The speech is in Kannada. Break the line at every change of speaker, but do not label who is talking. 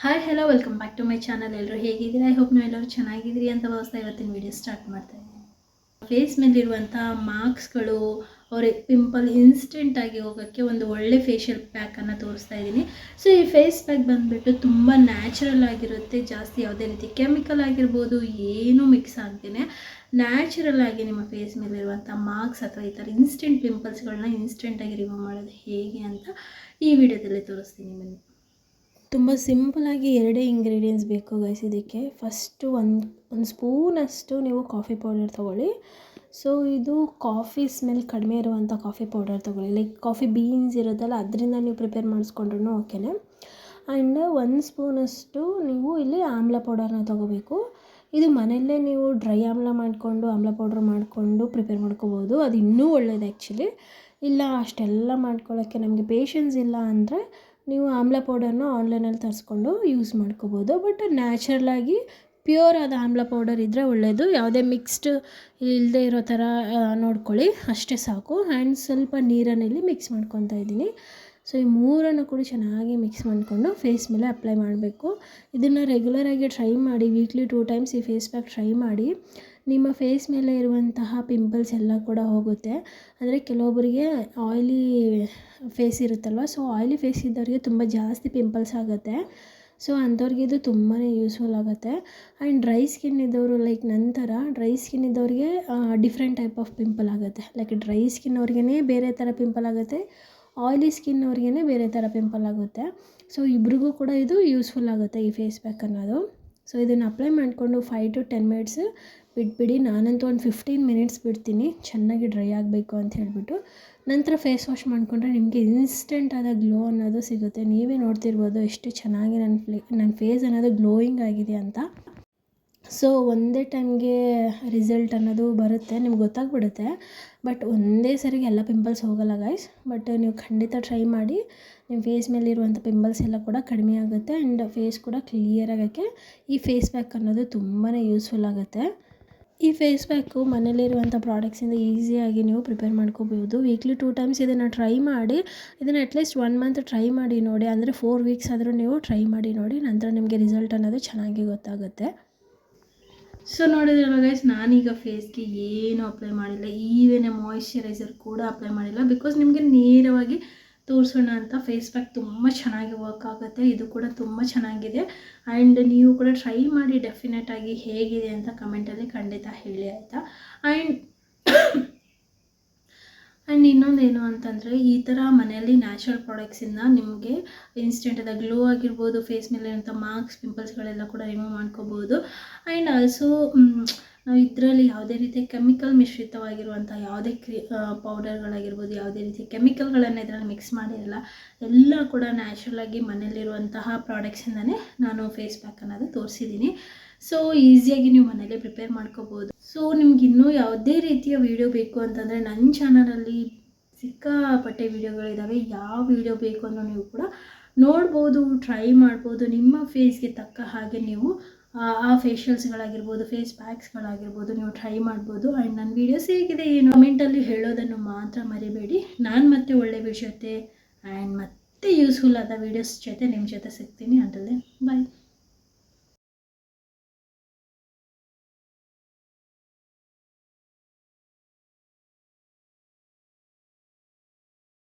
Hi hello welcome back to my channel. ಎಲ್ಲರೂ ಹೇಗಿದ್ದೀರಾ? ಐ ಹೋಪ್ ನೀವು ಎಲ್ಲರೂ ಚೆನ್ನಾಗಿದ್ದೀರಿ ಅಂತ ಭಾವಿಸ್ತಾ ಇವತ್ತಿನ ವಿಡಿಯೋ ಸ್ಟಾರ್ಟ್ ಮಾಡ್ತಾ ಇದ್ದೀನಿ. ಫೇಸ್ ಮೇಲಿರುವಂಥ ಮಾರ್ಕ್ಸ್ಗಳು ಅವರ ಪಿಂಪಲ್ ಇನ್ಸ್ಟೆಂಟಾಗಿ ಹೋಗೋಕ್ಕೆ ಒಂದು ಒಳ್ಳೆ ಫೇಶಿಯಲ್ ಪ್ಯಾಕನ್ನು ತೋರಿಸ್ತಾ ಇದ್ದೀನಿ. ಸೊ ಈ ಫೇಸ್ ಪ್ಯಾಕ್ ಬಂದುಬಿಟ್ಟು ತುಂಬ ನ್ಯಾಚುರಲ್ ಆಗಿರುತ್ತೆ. ಜಾಸ್ತಿ ಯಾವುದೇ ರೀತಿ ಕೆಮಿಕಲ್ ಆಗಿರ್ಬೋದು ಏನೂ ಮಿಕ್ಸ್ ಆಗ್ದೇ ನ್ಯಾಚುರಲ್ ಆಗಿ ನಿಮ್ಮ ಫೇಸ್ ಮೇಲಿರುವಂಥ ಮಾರ್ಕ್ಸ್ ಅಥವಾ ಈ ಥರ ಇನ್ಸ್ಟೆಂಟ್ ಪಿಂಪಲ್ಸ್ಗಳನ್ನ ಇನ್ಸ್ಟೆಂಟಾಗಿ ರಿಮೂವ್ ಮಾಡೋದು ಹೇಗೆ ಅಂತ ಈ ವಿಡಿಯೋದಲ್ಲಿ ತೋರಿಸ್ತೀನಿ. ಬನ್ನಿ. ತುಂಬ ಸಿಂಪಲಾಗಿ ಎರಡೇ ಇಂಗ್ರೀಡಿಯೆಂಟ್ಸ್ ಬೇಕು ಗೈಸ್ ಇದಕ್ಕೆ. ಫಸ್ಟು ಒಂದು ಸ್ಪೂನಷ್ಟು ನೀವು ಕಾಫಿ ಪೌಡರ್ ತೊಗೊಳ್ಳಿ. ಸೊ ಇದು ಕಾಫಿ ಸ್ಮೆಲ್ ಕಡಿಮೆ ಇರುವಂಥ ಕಾಫಿ ಪೌಡರ್ ತೊಗೊಳ್ಳಿ. ಲೈಕ್ ಕಾಫಿ ಬೀನ್ಸ್ ಇರುತ್ತಲ್ಲ ಅದರಿಂದ ನೀವು ಪ್ರಿಪೇರ್ ಮಾಡಿಸ್ಕೊಂಡ್ರೂ ಓಕೆನೆ. ಆ್ಯಂಡ್ 1 ಸ್ಪೂನಷ್ಟು ನೀವು ಇಲ್ಲಿ ಆಮ್ಲ ಪೌಡರ್ನ ತೊಗೋಬೇಕು. ಇದು ಮನೆಯಲ್ಲೇ ನೀವು ಡ್ರೈ ಆಮ್ಲ ಮಾಡಿಕೊಂಡು ಆಮ್ಲ ಪೌಡ್ರ್ ಮಾಡಿಕೊಂಡು ಪ್ರಿಪೇರ್ ಮಾಡ್ಕೋಬೋದು. ಅದು ಇನ್ನೂ ಒಳ್ಳೆಯದು ಆ್ಯಕ್ಚುಲಿ. ಇಲ್ಲ ಅಷ್ಟೆಲ್ಲ ಮಾಡ್ಕೊಳ್ಳೋಕ್ಕೆ ನಮಗೆ ಪೇಷನ್ಸ್ ಇಲ್ಲ ಅಂದರೆ ನೀವು ಆಮ್ಲ ಪೌಡರ್ನ ಆನ್ಲೈನಲ್ಲಿ ತರಿಸ್ಕೊಂಡು ಯೂಸ್ ಮಾಡ್ಕೋಬೋದು. ಬಟ್ ನ್ಯಾಚುರಲಾಗಿ ಪ್ಯೂರ್ ಆದ ಆಮ್ಲ ಪೌಡರ್ ಇದ್ದರೆ ಒಳ್ಳೆಯದು. ಯಾವುದೇ ಮಿಕ್ಸ್ಡ್ ಇಲ್ಲದೆ ಇರೋ ಥರ ನೋಡ್ಕೊಳ್ಳಿ, ಅಷ್ಟೇ ಸಾಕು. ಆ್ಯಂಡ್ ಸ್ವಲ್ಪ ನೀರನ್ನಿಲ್ಲಿ ಮಿಕ್ಸ್ ಮಾಡ್ಕೊತಾ ಇದ್ದೀನಿ. ಸೊ ಈ ಮೂರನ್ನು ಕೂಡ ಚೆನ್ನಾಗಿ ಮಿಕ್ಸ್ ಮಾಡಿಕೊಂಡು ಫೇಸ್ ಮೇಲೆ ಅಪ್ಲೈ ಮಾಡಬೇಕು. ಇದನ್ನು ರೆಗ್ಯುಲರಾಗಿ ಟ್ರೈ ಮಾಡಿ. ವೀಕ್ಲಿ 2 ಟೈಮ್ಸ್ ಈ ಫೇಸ್ ಪ್ಯಾಕ್ ಟ್ರೈ ಮಾಡಿ. ನಿಮ್ಮ ಫೇಸ್ ಮೇಲೆ ಇರುವಂತಹ ಪಿಂಪಲ್ಸ್ ಎಲ್ಲ ಕೂಡ ಹೋಗುತ್ತೆ. ಅಂದರೆ ಕೆಲವೊಬ್ಬರಿಗೆ ಆಯ್ಲಿ ಫೇಸ್ ಇರುತ್ತಲ್ವ, ಸೊ ಆಯ್ಲಿ ಫೇಸ್ ಇದ್ದವ್ರಿಗೆ ತುಂಬ ಜಾಸ್ತಿ ಪಿಂಪಲ್ಸ್ ಆಗುತ್ತೆ. ಸೊ ಅಂಥವ್ರಿಗೆ ಇದು ತುಂಬಾ ಯೂಸ್ಫುಲ್ ಆಗುತ್ತೆ. ಆ್ಯಂಡ್ ಡ್ರೈ ಸ್ಕಿನ್ ಇದ್ದವರು ಲೈಕ್ ನಂತರ ಡ್ರೈ ಸ್ಕಿನ್ ಇದ್ದವ್ರಿಗೆ ಡಿಫ್ರೆಂಟ್ ಟೈಪ್ ಆಫ್ ಪಿಂಪಲ್ ಆಗುತ್ತೆ. ಲೈಕ್ ಡ್ರೈ ಸ್ಕಿನ್ ಅವ್ರಿಗೇ ಬೇರೆ ಥರ ಪಿಂಪಲ್ ಆಗುತ್ತೆ, ಆಯ್ಲಿ ಸ್ಕಿನ್ ಅವ್ರಿಗೇ ಬೇರೆ ಥರ ಪಿಂಪಲ್ ಆಗುತ್ತೆ. ಸೊ ಇಬ್ರಿಗೂ ಕೂಡ ಇದು ಯೂಸ್ಫುಲ್ ಆಗುತ್ತೆ ಈ ಫೇಸ್ ಪ್ಯಾಕ್ ಅನ್ನೋದು. ಸೊ ಇದನ್ನು ಅಪ್ಲೈ ಮಾಡಿಕೊಂಡು 5 to 10 ಮಿನಿಟ್ಸ್ ಬಿಟ್ಬಿಡಿ. ನಾನಂತೂ ಒಂದು 15 ಮಿನಿಟ್ಸ್ ಬಿಡ್ತೀನಿ ಚೆನ್ನಾಗಿ ಡ್ರೈ ಆಗಬೇಕು ಅಂತ ಹೇಳಿಬಿಟ್ಟು. ನಂತರ ಫೇಸ್ ವಾಶ್ ಮಾಡಿಕೊಂಡ್ರೆ ನಿಮಗೆ ಇನ್ಸ್ಟೆಂಟ್ ಆದ ಗ್ಲೋ ಅನ್ನೋದು ಸಿಗುತ್ತೆ. ನೀವೇ ನೋಡ್ತಿರ್ಬೋದು ಎಷ್ಟು ಚೆನ್ನಾಗಿ ನನ್ನ ಫೇಸ್ ಅನ್ನೋದು ಗ್ಲೋಯಿಂಗ್ ಆಗಿದೆ ಅಂತ. ಸೊ ಒಂದೇ ಟೈಮ್ಗೆ ರಿಸಲ್ಟ್ ಅನ್ನೋದು ಬರುತ್ತೆ, ನಿಮ್ಗೆ ಗೊತ್ತಾಗ್ಬಿಡುತ್ತೆ. ಬಟ್ ಒಂದೇ ಸರಿಗೆ ಎಲ್ಲ ಪಿಂಪಲ್ಸ್ ಹೋಗಲ್ಲ ಗೈಸ್. ಬಟ್ ನೀವು ಖಂಡಿತ ಟ್ರೈ ಮಾಡಿ. ನಿಮ್ಮ ಫೇಸ್ ಮೇಲಿರುವಂಥ ಪಿಂಪಲ್ಸ್ ಎಲ್ಲ ಕೂಡ ಕಡಿಮೆ ಆಗುತ್ತೆ. ಆ್ಯಂಡ್ ಫೇಸ್ ಕೂಡ ಕ್ಲಿಯರ್ ಆಗೋಕ್ಕೆ ಈ ಫೇಸ್ ಪ್ಯಾಕ್ ಅನ್ನೋದು ತುಂಬಾ ಯೂಸ್ಫುಲ್ ಆಗುತ್ತೆ. ಈ ಫೇಸ್ ಪ್ಯಾಕು ಮನೇಲಿರುವಂಥ ಪ್ರಾಡಕ್ಟ್ಸಿಂದ ಈಸಿಯಾಗಿ ನೀವು ಪ್ರಿಪೇರ್ ಮಾಡ್ಕೋಬೋದು. ವೀಕ್ಲಿ 2 ಟೈಮ್ಸ್ ಇದನ್ನು ಟ್ರೈ ಮಾಡಿ. ಇದನ್ನು ಅಟ್ಲೀಸ್ಟ್ 1 ಮಂತ್ ಟ್ರೈ ಮಾಡಿ ನೋಡಿ. ಅಂದರೆ 4 ವೀಕ್ಸ್ ಆದರೂ ನೀವು ಟ್ರೈ ಮಾಡಿ ನೋಡಿ. ನಂತರ ನಿಮಗೆ ರಿಸಲ್ಟ್ ಅನ್ನೋದು ಚೆನ್ನಾಗಿ ಗೊತ್ತಾಗುತ್ತೆ. ಸೊ ನೋಡಿದ್ರಲ್ಲ ಗೈಸ್, ನಾನೀಗ ಫೇಸ್ಗೆ ಏನು ಅಪ್ಲೈ ಮಾಡಿಲ್ಲ, ಈವನ್ ಮಾಯಿಶ್ಚರೈಸರ್ ಕೂಡ ಅಪ್ಲೈ ಮಾಡಿಲ್ಲ. ಬಿಕಾಸ್ ನಿಮಗೆ ನೇರವಾಗಿ ತೋರಿಸೋಣ ಅಂತ ಫೇಸ್ ಪ್ಯಾಕ್ ತುಂಬ ಚೆನ್ನಾಗಿ ವರ್ಕ್ ಆಗುತ್ತೆ. ಇದು ಕೂಡ ತುಂಬ ಚೆನ್ನಾಗಿದೆ. ಆ್ಯಂಡ್ ನೀವು ಕೂಡ ಟ್ರೈ ಮಾಡಿ ಡೆಫಿನೆಟಾಗಿ ಹೇಗಿದೆ ಅಂತ ಕಮೆಂಟಲ್ಲಿ ಖಂಡಿತ ಹೇಳಿ, ಆಯಿತಾ? ಆ್ಯಂಡ್ ಇನ್ನೊಂದೇನು ಅಂತಂದರೆ ಈ ಥರ ಮನೆಯಲ್ಲಿ ನ್ಯಾಚುರಲ್ ಪ್ರಾಡಕ್ಟ್ಸಿಂದ ನಿಮಗೆ ಇನ್ಸ್ಟೆಂಟಾದ ಗ್ಲೋ ಆಗಿರ್ಬೋದು, ಫೇಸ್ ಮೇಲೆ ಇರೋಂಥ ಮಾರ್ಕ್ಸ್ ಪಿಂಪಲ್ಸ್ಗಳೆಲ್ಲ ಕೂಡ ರಿಮೂವ್ ಮಾಡ್ಕೋಬೋದು. ಆ್ಯಂಡ್ ಆಲ್ಸೋ ನಾವು ಇದರಲ್ಲಿ ಯಾವುದೇ ರೀತಿ ಕೆಮಿಕಲ್ ಮಿಶ್ರಿತವಾಗಿರುವಂಥ ಯಾವುದೇ ಪೌಡರ್ಗಳಾಗಿರ್ಬೋದು, ಯಾವುದೇ ರೀತಿ ಕೆಮಿಕಲ್ಗಳನ್ನು ಇದರಲ್ಲಿ ಮಿಕ್ಸ್ ಮಾಡಿರಲ್ಲ. ಎಲ್ಲ ಕೂಡ ನ್ಯಾಚುರಲಾಗಿ ಮನೆಯಲ್ಲಿರುವಂತಹ ಪ್ರಾಡಕ್ಟ್ಸಿಂದನೇ ನಾನು ಫೇಸ್ ಪ್ಯಾಕ್ ಅನ್ನೋದು ತೋರಿಸಿದ್ದೀನಿ. ಸೊ ಈಸಿಯಾಗಿ ನೀವು ಮನೇಲಿ ಪ್ರಿಪೇರ್ ಮಾಡ್ಕೋಬೋದು. ಸೊ ನಿಮ್ಗೆ ಇನ್ನೂ ಯಾವುದೇ ರೀತಿಯ ವೀಡಿಯೋ ಬೇಕು ಅಂತಂದರೆ ನನ್ನ ಚಾನಲಲ್ಲಿ ಸಿಕ್ಕಾಪಟ್ಟೆ ವೀಡಿಯೋಗಳಿದ್ದಾವೆ. ಯಾವ ವೀಡಿಯೋ ಬೇಕು ಅನ್ನೋ ನೀವು ಕೂಡ ನೋಡ್ಬೋದು, ಟ್ರೈ ಮಾಡ್ಬೋದು. ನಿಮ್ಮ ಫೇಸ್ಗೆ ತಕ್ಕ ಹಾಗೆ ನೀವು ಆ ಫೇಶಿಯಲ್ಸ್ಗಳಾಗಿರ್ಬೋದು, ಫೇಸ್ ಪ್ಯಾಕ್ಸ್ಗಳಾಗಿರ್ಬೋದು ನೀವು ಟ್ರೈ ಮಾಡ್ಬೋದು. ಆ್ಯಂಡ್ ನನ್ನ ವೀಡಿಯೋಸ್ ಹೇಗಿದೆ ಏನು ಕಮೆಂಟಲ್ಲಿ ಹೇಳೋದನ್ನು ಮಾತ್ರ ಮರಿಬೇಡಿ. ನಾನು ಮತ್ತೆ ಒಳ್ಳೆ ವಿಷಯತೆ ಆ್ಯಂಡ್ ಮತ್ತೆ ಯೂಸ್ಫುಲ್ ಆದ ವೀಡಿಯೋಸ್ ಜೊತೆ ನಿಮ್ಮ ಜೊತೆ ಸಿಗ್ತೀನಿ. ಅಂಟಲ್ ದೆನ್ ಬಾಯ್.